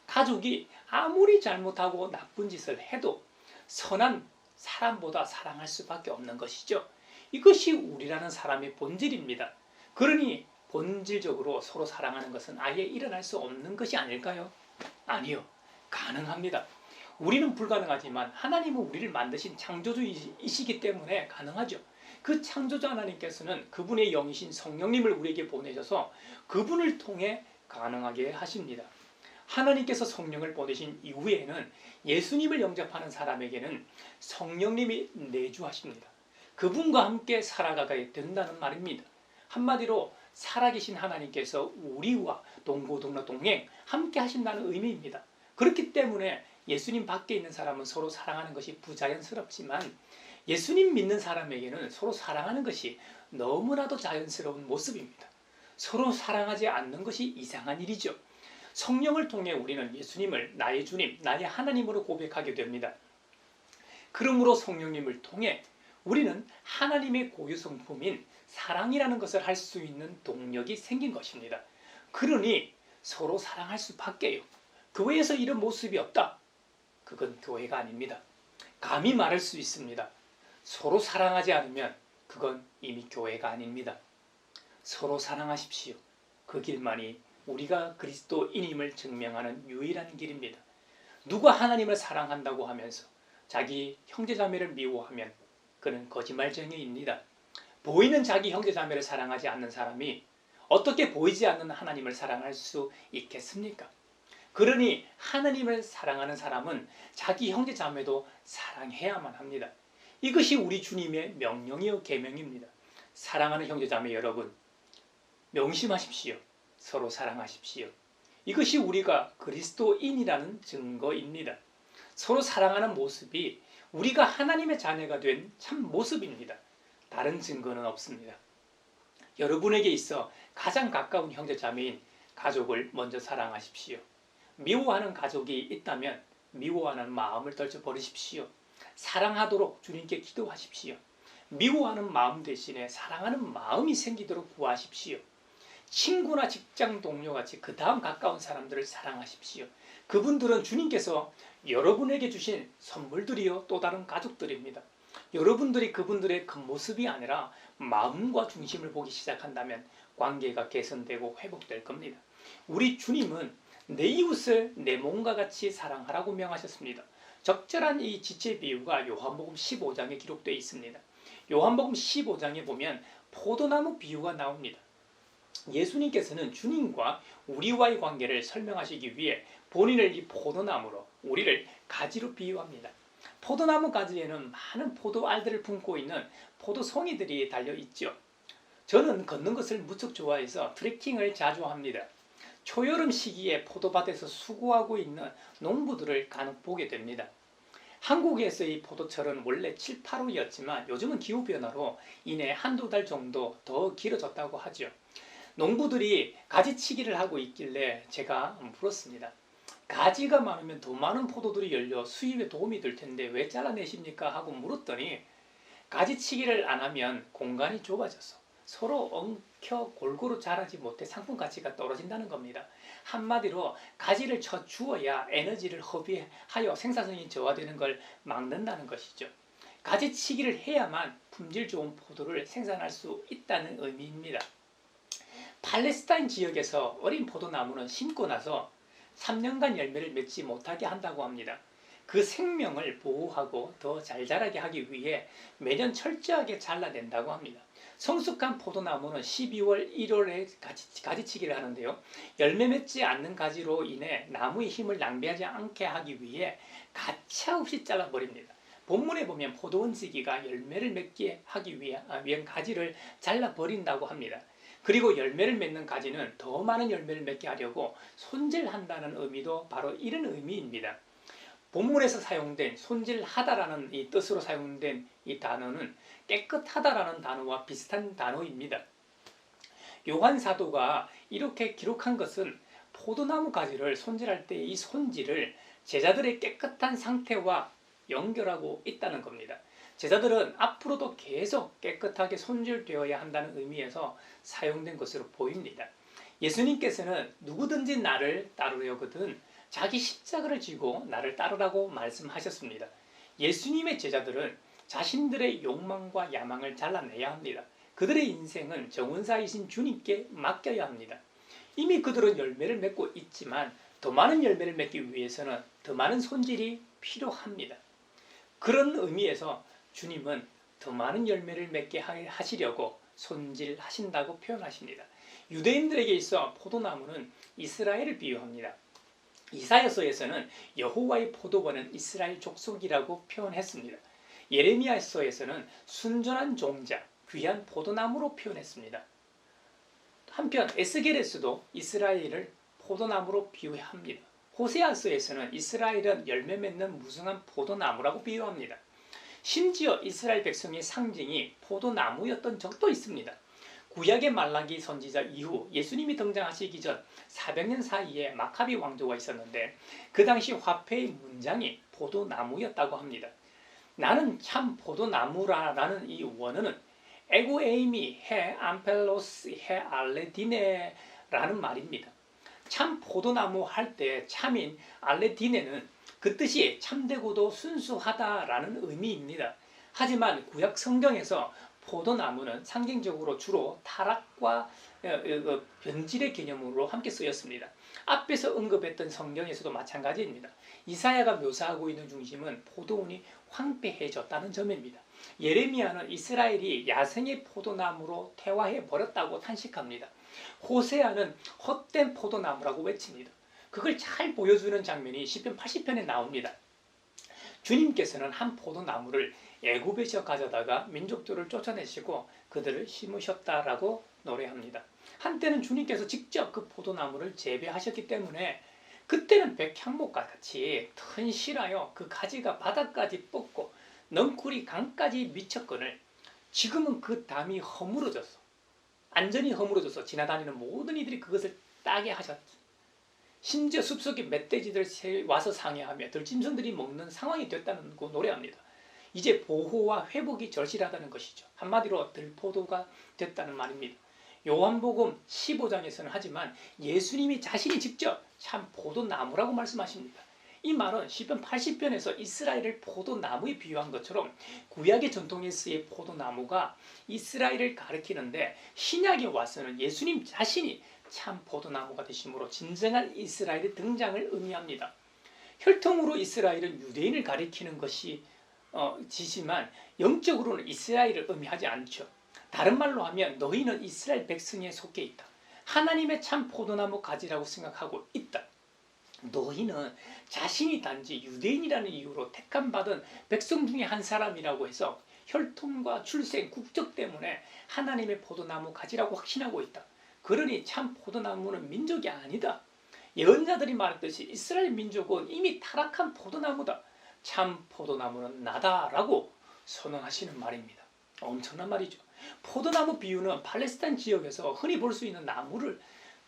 가족이 아무리 잘못하고 나쁜 짓을 해도 선한 사람보다 사랑할 수밖에 없는 것이죠. 이것이 우리라는 사람의 본질입니다. 그러니 본질적으로 서로 사랑하는 것은 아예 일어날 수 없는 것이 아닐까요? 아니요. 가능합니다. 우리는 불가능하지만 하나님은 우리를 만드신 창조주이시기 때문에 가능하죠. 그 창조주 하나님께서는 그분의 영이신 성령님을 우리에게 보내셔서 그분을 통해 가능하게 하십니다. 하나님께서 성령을 보내신 이후에는 예수님을 영접하는 사람에게는 성령님이 내주하십니다. 그분과 함께 살아가게 된다는 말입니다. 한마디로 살아계신 하나님께서 우리와 동고동락 동행 함께 하신다는 의미입니다. 그렇기 때문에 예수님 밖에 있는 사람은 서로 사랑하는 것이 부자연스럽지만 예수님 믿는 사람에게는 서로 사랑하는 것이 너무나도 자연스러운 모습입니다. 서로 사랑하지 않는 것이 이상한 일이죠. 성령을 통해 우리는 예수님을 나의 주님, 나의 하나님으로 고백하게 됩니다. 그러므로 성령님을 통해 우리는 하나님의 고유 성품인 사랑이라는 것을 할 수 있는 동력이 생긴 것입니다. 그러니 서로 사랑할 수밖에요. 교회에서 이런 모습이 없다. 그건 교회가 아닙니다. 감히 말할 수 있습니다. 서로 사랑하지 않으면 그건 이미 교회가 아닙니다. 서로 사랑하십시오. 그 길만이 우리가 그리스도인임을 증명하는 유일한 길입니다. 누가 하나님을 사랑한다고 하면서 자기 형제자매를 미워하면 그는 거짓말쟁이입니다. 보이는 자기 형제자매를 사랑하지 않는 사람이 어떻게 보이지 않는 하나님을 사랑할 수 있겠습니까? 그러니 하나님을 사랑하는 사람은 자기 형제 자매도 사랑해야만 합니다. 이것이 우리 주님의 명령이요 계명입니다. 사랑하는 형제 자매 여러분, 명심하십시오. 서로 사랑하십시오. 이것이 우리가 그리스도인이라는 증거입니다. 서로 사랑하는 모습이 우리가 하나님의 자녀가 된 참 모습입니다. 다른 증거는 없습니다. 여러분에게 있어 가장 가까운 형제 자매인 가족을 먼저 사랑하십시오. 미워하는 가족이 있다면 미워하는 마음을 떨쳐버리십시오. 사랑하도록 주님께 기도하십시오. 미워하는 마음 대신에 사랑하는 마음이 생기도록 구하십시오. 친구나 직장 동료같이 그 다음 가까운 사람들을 사랑하십시오. 그분들은 주님께서 여러분에게 주신 선물들이요 또 다른 가족들입니다. 여러분들이 그분들의 겉모습이 아니라 마음과 중심을 보기 시작한다면 관계가 개선되고 회복될 겁니다. 우리 주님은 내 이웃을 내 몸과 같이 사랑하라고 명하셨습니다. 적절한 이 지체 비유가 요한복음 15장에 기록되어 있습니다. 요한복음 15장에 보면 포도나무 비유가 나옵니다. 예수님께서는 주님과 우리와의 관계를 설명하시기 위해 본인을 이 포도나무로, 우리를 가지로 비유합니다. 포도나무 가지에는 많은 포도알들을 품고 있는 포도송이들이 달려있죠. 저는 걷는 것을 무척 좋아해서 트레킹을 자주 합니다. 초여름 시기에 포도밭에서 수고하고 있는 농부들을 간혹 보게 됩니다. 한국에서의 포도철은 원래 7, 8월이었지만 요즘은 기후변화로 인해 한두 달 정도 더 길어졌다고 하죠. 농부들이 가지치기를 하고 있길래 제가 물었습니다. 가지가 많으면 더 많은 포도들이 열려 수입에 도움이 될 텐데 왜 잘라내십니까? 하고 물었더니 가지치기를 안 하면 공간이 좁아져서 서로 엉켜 골고루 자라지 못해 상품 가치가 떨어진다는 겁니다. 한마디로 가지를 쳐 주어야 에너지를 허비하여 생산성이 저하되는 걸 막는다는 것이죠. 가지치기를 해야만 품질 좋은 포도를 생산할 수 있다는 의미입니다. 팔레스타인 지역에서 어린 포도나무는 심고 나서 3년간 열매를 맺지 못하게 한다고 합니다. 그 생명을 보호하고 더 잘 자라게 하기 위해 매년 철저하게 잘라낸다고 합니다. 성숙한 포도나무는 12월, 1월에 가지치기를 하는데요. 열매 맺지 않는 가지로 인해 나무의 힘을 낭비하지 않게 하기 위해 가차없이 잘라버립니다. 본문에 보면 포도원 시기가 열매를 맺게 하기 위한 가지를 잘라버린다고 합니다. 그리고 열매를 맺는 가지는 더 많은 열매를 맺게 하려고 손질한다는 의미도 바로 이런 의미입니다. 본문에서 사용된 손질하다라는 이 뜻으로 사용된 이 단어는 깨끗하다라는 단어와 비슷한 단어입니다. 요한 사도가 이렇게 기록한 것은 포도나무 가지를 손질할 때 이 손질을 제자들의 깨끗한 상태와 연결하고 있다는 겁니다. 제자들은 앞으로도 계속 깨끗하게 손질되어야 한다는 의미에서 사용된 것으로 보입니다. 예수님께서는 누구든지 나를 따르려거든 자기 십자가를 지고 나를 따르라고 말씀하셨습니다. 예수님의 제자들은 자신들의 욕망과 야망을 잘라내야 합니다. 그들의 인생은 정원사이신 주님께 맡겨야 합니다. 이미 그들은 열매를 맺고 있지만 더 많은 열매를 맺기 위해서는 더 많은 손질이 필요합니다. 그런 의미에서 주님은 더 많은 열매를 맺게 하시려고 손질하신다고 표현하십니다. 유대인들에게 있어 포도나무는 이스라엘을 비유합니다. 이사야서에서는 여호와의 포도원은 이스라엘 족속이라고 표현했습니다. 예레미야서에서는 순전한 종자, 귀한 포도나무로 표현했습니다. 한편 에스겔에서도 이스라엘을 포도나무로 비유합니다. 호세아서에서는 이스라엘은 열매 맺는 무성한 포도나무라고 비유합니다. 심지어 이스라엘 백성의 상징이 포도나무였던 적도 있습니다. 구약의 말라기 선지자 이후 예수님이 등장하시기 전 400년 사이에 마카비 왕조가 있었는데 그 당시 화폐의 문장이 포도나무였다고 합니다. 나는 참 포도나무라는 이 원어는 에고 에이미 헤 암펠로스 헤 알레디네라는 말입니다. 참 포도나무 할 때 참인 알레디네는 그 뜻이 참되고도 순수하다라는 의미입니다. 하지만 구약 성경에서 포도나무는 상징적으로 주로 타락과 변질의 개념으로 함께 쓰였습니다. 앞에서 언급했던 성경에서도 마찬가지입니다. 이사야가 묘사하고 있는 중심은 포도원이 황폐해졌다는 점입니다. 예레미야는 이스라엘이 야생의 포도나무로 퇴화해 버렸다고 탄식합니다. 호세아는 헛된 포도나무라고 외칩니다. 그걸 잘 보여주는 장면이 시편 80편에 나옵니다. 주님께서는 한 포도나무를 애굽에서 가져다가 민족들을 쫓아내시고 그들을 심으셨다라고 노래합니다. 한때는 주님께서 직접 그 포도나무를 재배하셨기 때문에 그때는 백향목과 같이 튼실하여 그 가지가 바닥까지 뻗고 넝쿨이 강까지 미쳤거늘 지금은 그 담이 허물어졌어. 완전히 허물어져서 지나다니는 모든 이들이 그것을 따게 하셨지. 심지어 숲속에 멧돼지들 와서 상해하며 들짐승들이 먹는 상황이 됐다는 거 노래합니다. 이제 보호와 회복이 절실하다는 것이죠. 한마디로 들포도가 됐다는 말입니다. 요한복음 15장에서는 하지만 예수님이 자신이 직접 참 포도나무라고 말씀하십니다. 이 말은 시편 80편에서 이스라엘을 포도나무에 비유한 것처럼 구약의 전통에 쓰인 포도나무가 이스라엘을 가리키는데 신약에 와서는 예수님 자신이 참 포도나무가 되심으로 진정한 이스라엘의 등장을 의미합니다. 혈통으로 이스라엘은 유대인을 가리키는 것이 지지만 영적으로는 이스라엘을 의미하지 않죠. 다른 말로 하면 너희는 이스라엘 백성에 속해 있다. 하나님의 참 포도나무 가지라고 생각하고 있다. 너희는 자신이 단지 유대인이라는 이유로 택함받은 백성 중에 한 사람이라고 해서 혈통과 출생, 국적 때문에 하나님의 포도나무 가지라고 확신하고 있다. 그러니 참 포도나무는 민족이 아니다. 예언자들이 말했듯이 이스라엘 민족은 이미 타락한 포도나무다. 참 포도나무는 나다라고 선언하시는 말입니다. 엄청난 말이죠. 포도나무 비유는 팔레스타인 지역에서 흔히 볼 수 있는 나무를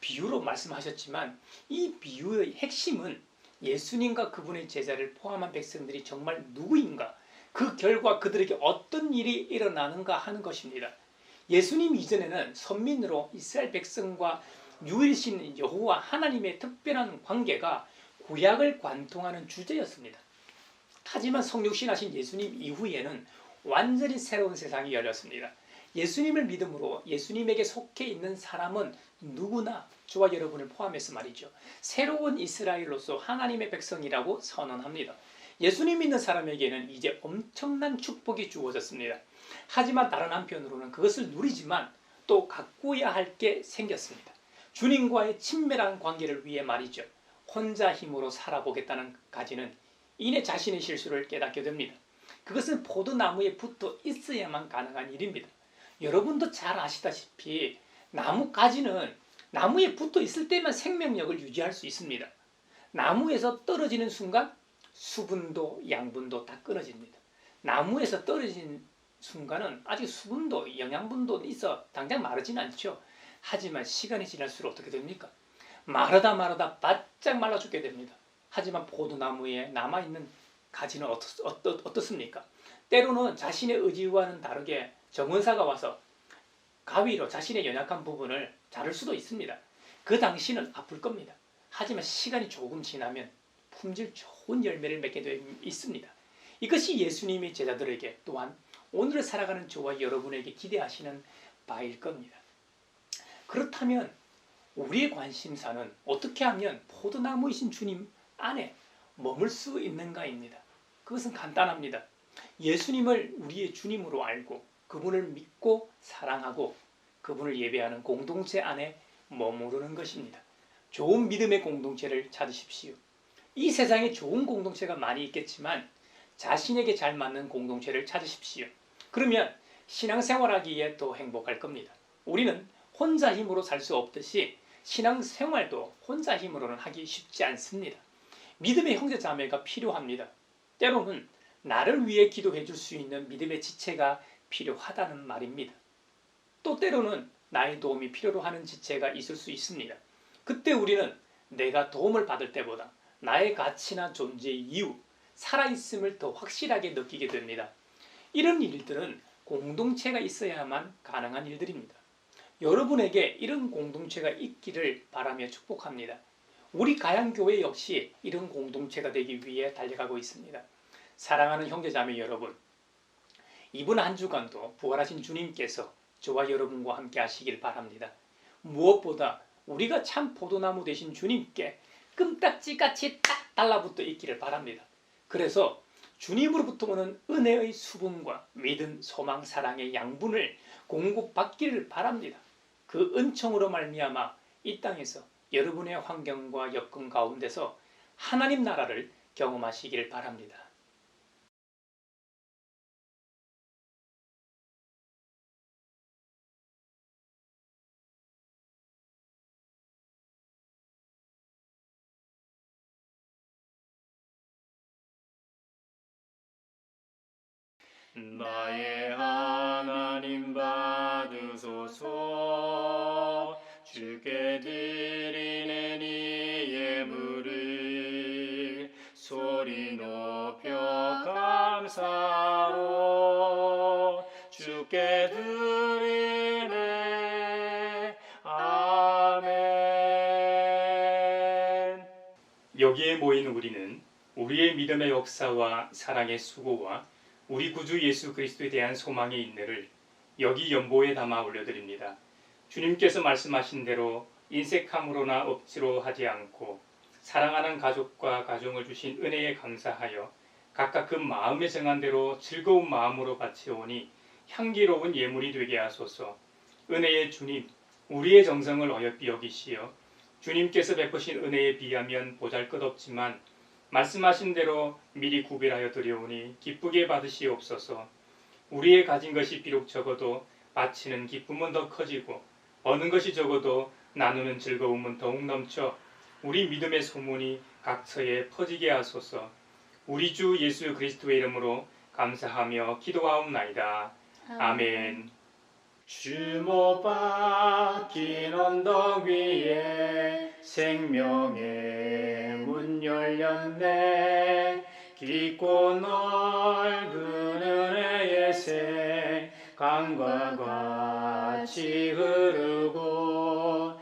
비유로 말씀하셨지만 이 비유의 핵심은 예수님과 그분의 제자를 포함한 백성들이 정말 누구인가, 그 결과 그들에게 어떤 일이 일어나는가 하는 것입니다. 예수님 이전에는 선민으로 이스라엘 백성과 유일신 여호와 하나님의 특별한 관계가 구약을 관통하는 주제였습니다. 하지만 성육신하신 예수님 이후에는 완전히 새로운 세상이 열렸습니다. 예수님을 믿음으로 예수님에게 속해 있는 사람은 누구나 저와 여러분을 포함해서 말이죠. 새로운 이스라엘로서 하나님의 백성이라고 선언합니다. 예수님 믿는 사람에게는 이제 엄청난 축복이 주어졌습니다. 하지만 다른 한편으로는 그것을 누리지만 또 가꾸어야 할 게 생겼습니다. 주님과의 친밀한 관계를 위해 말이죠. 혼자 힘으로 살아보겠다는 가지는 이내 자신의 실수를 깨닫게 됩니다. 그것은 포도나무에 붙어 있어야만 가능한 일입니다. 여러분도 잘 아시다시피 나무가지는 나무에 붙어 있을 때만 생명력을 유지할 수 있습니다. 나무에서 떨어지는 순간 수분도 양분도 다 끊어집니다. 나무에서 떨어진 순간은 아직 수분도 영양분도 있어 당장 마르진 않죠. 하지만 시간이 지날수록 어떻게 됩니까? 마르다 바짝 말라 죽게 됩니다. 하지만 포도나무에 남아있는 가지는 어떻습니까? 때로는 자신의 의지와는 다르게 정원사가 와서 가위로 자신의 연약한 부분을 자를 수도 있습니다. 그 당시는 아플 겁니다. 하지만 시간이 조금 지나면 품질 좋은 열매를 맺게 되어 있습니다. 이것이 예수님의 제자들에게 또한 오늘을 살아가는 저와 여러분에게 기대하시는 바일 겁니다. 그렇다면 우리의 관심사는 어떻게 하면 포도나무이신 주님 안에 머물 수 있는가입니다. 그것은 간단합니다. 예수님을 우리의 주님으로 알고 그분을 믿고 사랑하고 그분을 예배하는 공동체 안에 머무르는 것입니다. 좋은 믿음의 공동체를 찾으십시오. 이 세상에 좋은 공동체가 많이 있겠지만 자신에게 잘 맞는 공동체를 찾으십시오. 그러면 신앙생활하기에 더 행복할 겁니다. 우리는 혼자 힘으로 살 수 없듯이 신앙생활도 혼자 힘으로는 하기 쉽지 않습니다. 믿음의 형제자매가 필요합니다. 때로는 나를 위해 기도해 줄 수 있는 믿음의 지체가 필요하다는 말입니다. 또 때로는 나의 도움이 필요로 하는 지체가 있을 수 있습니다. 그때 우리는 내가 도움을 받을 때보다 나의 가치나 존재의 이유, 살아있음을 더 확실하게 느끼게 됩니다. 이런 일들은 공동체가 있어야만 가능한 일들입니다. 여러분에게 이런 공동체가 있기를 바라며 축복합니다. 우리 가양교회 역시 이런 공동체가 되기 위해 달려가고 있습니다. 사랑하는 형제자매 여러분, 이번 한 주간도 부활하신 주님께서 저와 여러분과 함께 하시길 바랍니다. 무엇보다 우리가 참 포도나무 되신 주님께 끔딱지같이 딱 달라붙어 있기를 바랍니다. 그래서 주님으로부터 오는 은혜의 수분과 믿음, 소망, 사랑의 양분을 공급받기를 바랍니다. 그 은총으로 말미암아 이 땅에서 여러분의 환경과 여건 가운데서 하나님 나라를 경험하시길 바랍니다. 나의 하나님 받으소서. 주께 드리는 이 예물을 소리 높여 감사로 주께 드리네. 아멘. 여기에 모인 우리는 우리의 믿음의 역사와 사랑의 수고와 우리 구주 예수 그리스도에 대한 소망의 인내를 여기 연보에 담아 올려드립니다. 주님께서 말씀하신 대로 인색함으로나 억지로 하지 않고 사랑하는 가족과 가정을 주신 은혜에 감사하여 각각 그 마음에 정한 대로 즐거운 마음으로 바치오니 향기로운 예물이 되게 하소서. 은혜의 주님, 우리의 정성을 어여삐 여기시어 주님께서 베푸신 은혜에 비하면 보잘것없지만 말씀하신 대로 미리 구별하여 드려오니 기쁘게 받으시옵소서. 우리의 가진 것이 비록 적어도 바치는 기쁨은 더 커지고 얻는 것이 적어도 나누는 즐거움은 더욱 넘쳐 우리 믿음의 소문이 각처에 퍼지게 하소서. 우리 주 예수 그리스도의 이름으로 감사하며 기도하옵나이다. 아멘. 주 못 박힌 언덕 위에 생명의 문 열렸네. 깊고 넓은 은혜의 새 강과 같이 흐르고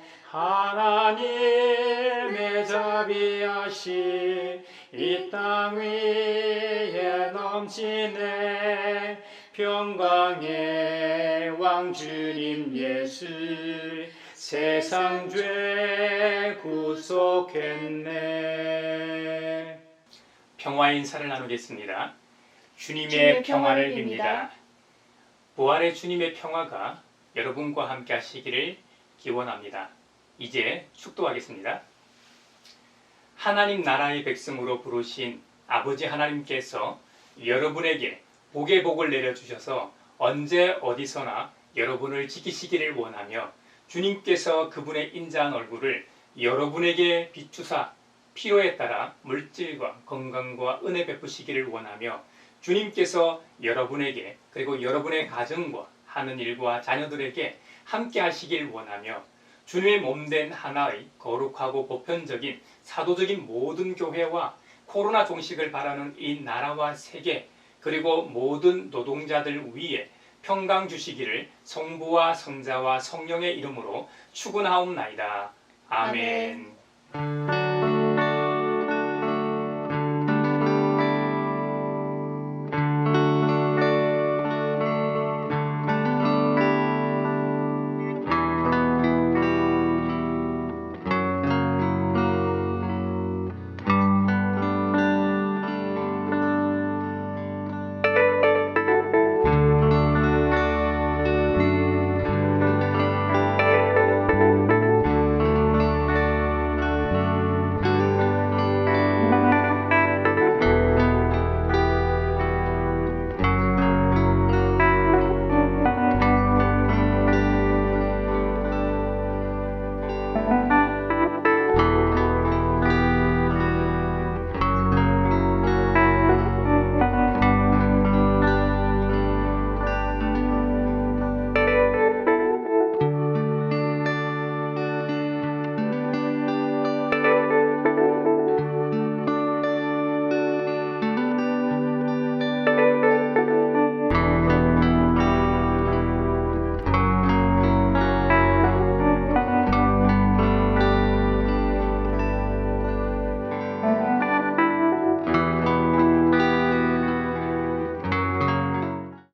하나님의 자비하심 이 땅 위에 넘치네. 평강의 왕 주님 예수 세상 죄 구속했네. 평화 인사를 나누겠습니다. 주님의 평화를 빕니다. 부활의 주님의 평화가 여러분과 함께 하시기를 기원합니다. 이제 축도하겠습니다. 하나님 나라의 백성으로 부르신 아버지 하나님께서 여러분에게 복의 복을 내려주셔서 언제 어디서나 여러분을 지키시기를 원하며 주님께서 그분의 인자한 얼굴을 여러분에게 비추사 필요에 따라 물질과 건강과 은혜 베푸시기를 원하며 주님께서 여러분에게 그리고 여러분의 가정과 하는 일과 자녀들에게 함께 하시길 원하며 주님의 몸된 하나의 거룩하고 보편적인 사도적인 모든 교회와 코로나 종식을 바라는 이 나라와 세계 그리고 모든 노동자들 위에 평강 주시기를 성부와 성자와 성령의 이름으로 축원하옵나이다. 아멘.